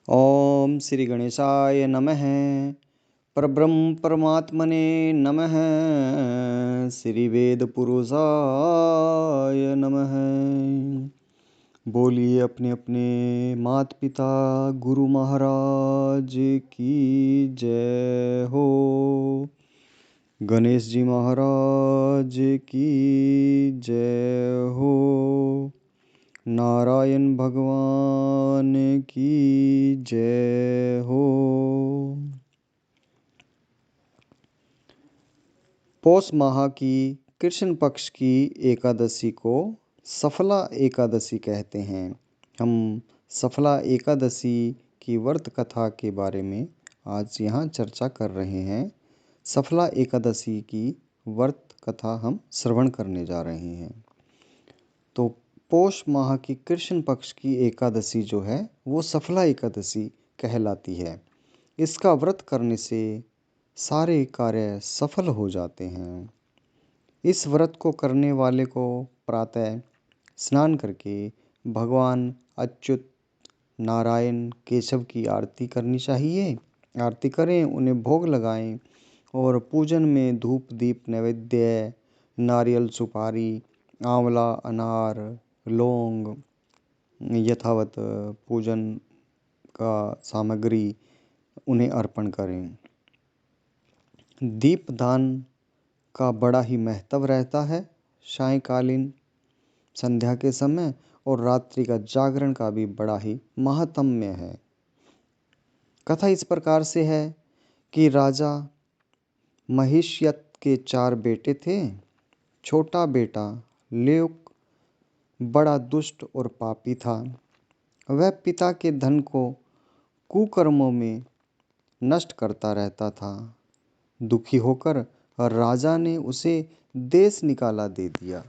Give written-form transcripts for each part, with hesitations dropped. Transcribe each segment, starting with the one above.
ओम श्री गणेशाय नमः। परब्रह्म परमात्मने नमः। श्री वेद पुरुषाय नमः। बोलिए अपने अपने माता पिता गुरु महाराज की जय हो। गणेश जी महाराज की जय हो। नारायण भगवान की जय हो। पौष माह की कृष्ण पक्ष की एकादशी को सफला एकादशी कहते हैं। हम सफला एकादशी की व्रत कथा के बारे में आज यहाँ चर्चा कर रहे हैं। सफला एकादशी की व्रत कथा हम श्रवण करने जा रहे हैं। तो पौष माह की कृष्ण पक्ष की एकादशी जो है वो सफला एकादशी कहलाती है। इसका व्रत करने से सारे कार्य सफल हो जाते हैं। इस व्रत को करने वाले को प्रातः स्नान करके भगवान अच्युत नारायण केशव की आरती करनी चाहिए। आरती करें, उन्हें भोग लगाएं और पूजन में धूप दीप नैवेद्य, नारियल सुपारी, आंवला अनार लौंग यथावत पूजन का सामग्री उन्हें अर्पण करें। दीपदान का बड़ा ही महत्व रहता है सायंकालीन संध्या के समय, और रात्रि का जागरण का भी बड़ा ही महात्म्य है। कथा इस प्रकार से है कि राजा महिष्यत के 4 बेटे थे। छोटा बेटा ल्यूक बड़ा दुष्ट और पापी था। वह पिता के धन को कुकर्मों में नष्ट करता रहता था। दुखी होकर राजा ने उसे देश निकाला दे दिया,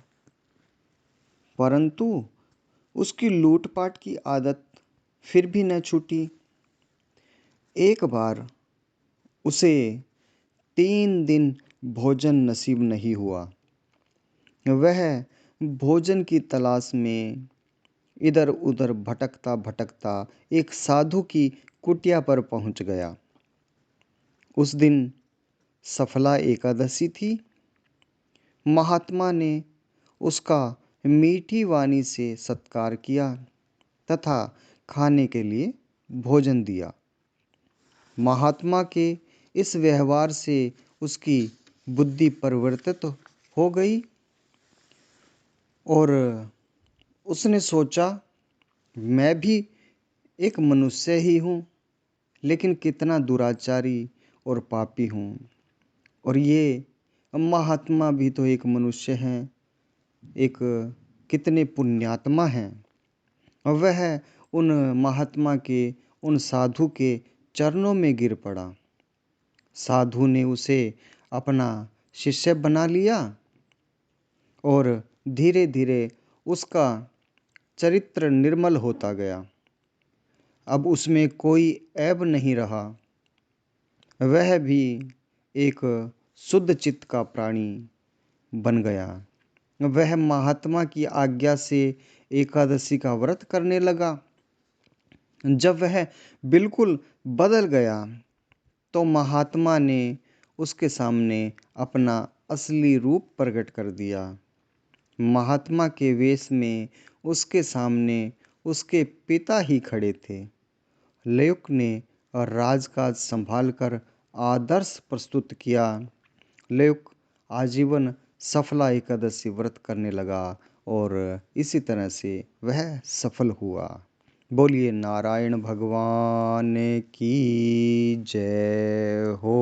परंतु उसकी लूटपाट की आदत फिर भी न छूटी। एक बार उसे 3 दिन भोजन नसीब नहीं हुआ। वह भोजन की तलाश में इधर उधर भटकता भटकता एक साधु की कुटिया पर पहुंच गया। उस दिन सफला एकादशी थी। महात्मा ने उसका मीठी वाणी से सत्कार किया तथा खाने के लिए भोजन दिया। महात्मा के इस व्यवहार से उसकी बुद्धि परिवर्तित हो गई और उसने सोचा, मैं भी एक मनुष्य ही हूँ, लेकिन कितना दुराचारी और पापी हूँ, और ये महात्मा भी तो एक मनुष्य हैं, एक कितने पुण्यात्मा हैं। वह उन महात्मा के, उन साधु के चरणों में गिर पड़ा। साधु ने उसे अपना शिष्य बना लिया और धीरे धीरे उसका चरित्र निर्मल होता गया। अब उसमें कोई ऐब नहीं रहा। वह भी एक शुद्ध चित्त का प्राणी बन गया। वह महात्मा की आज्ञा से एकादशी का व्रत करने लगा। जब वह बिल्कुल बदल गया तो महात्मा ने उसके सामने अपना असली रूप प्रकट कर दिया। महात्मा के वेश में उसके सामने उसके पिता ही खड़े थे। ल्यूक ने राजकाज संभालकर आदर्श प्रस्तुत किया। ल्यूक आजीवन सफला एकादशी व्रत करने लगा और इसी तरह से वह सफल हुआ। बोलिए नारायण भगवान की जय हो।